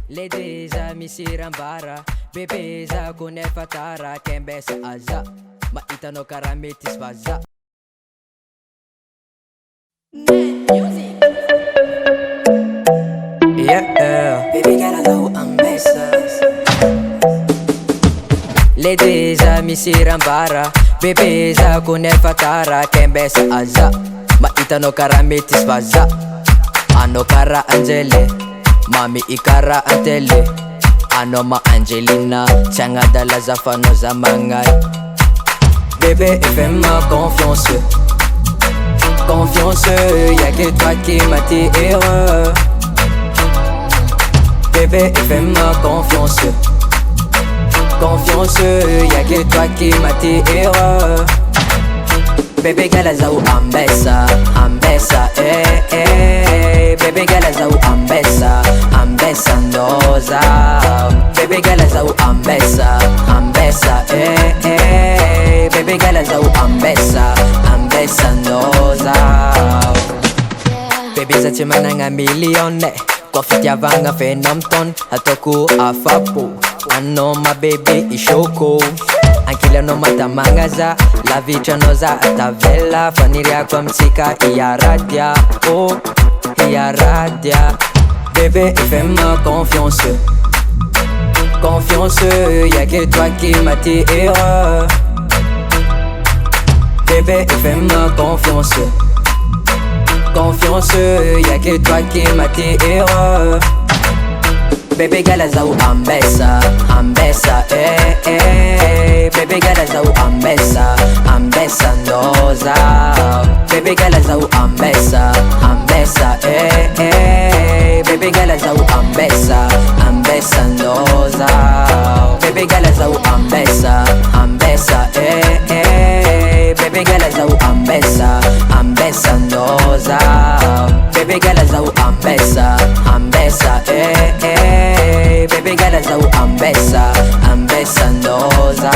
Lady za misirambara bebe za kunefa tara kembesa aza maitano karamitis vaza. Yeah, baby girl I love ambassadors. Lady za misirambara bebe za kunefa tara kembesa aza maitano karamitis vaza. Ano kara Angele Mami ikara antele Ano ma Angelina Tianga dala za fano za mangai. Bébé fais-moi confiance. Confiance, y'a que toi qui m'attire. Bébé fais-moi confiance. Confiance, y'a que toi qui m'attire. Baby girl zau ambessa, ambessa, Baby girl zau ambessa, ambessa ndoza. Baby girl zau ambessa, ambessa, Baby girl zau ambessa, ambessa ndoza. Baby za chimana nga milione kwa fitia vanga phenomton hatoku afapo. Ano ma baby ishoko Ankile no matamangaza La vitra noza atavela Faniria kwa mtika iya radia. Oh, iya radia. Bébé fais-moi confiance. Confiance, y'a que toi qui m'attire. Bébé fais-moi confiance. Confiance, y'a que toi qui m'attire. Baby girl zau ambessa, ambessa, Baby girl zau ambessa, ambessa ndoza. Baby girl zau ambessa, ambessa, Baby girl zau ambessa, ambessa ndoza. Baby girl zau ambessa, ambessa, Baby girl zau ambessa, ambessa ndoza. Baby girl zau ambessa, ambessa, Baby girl zau ambessa, ambessa ndoza.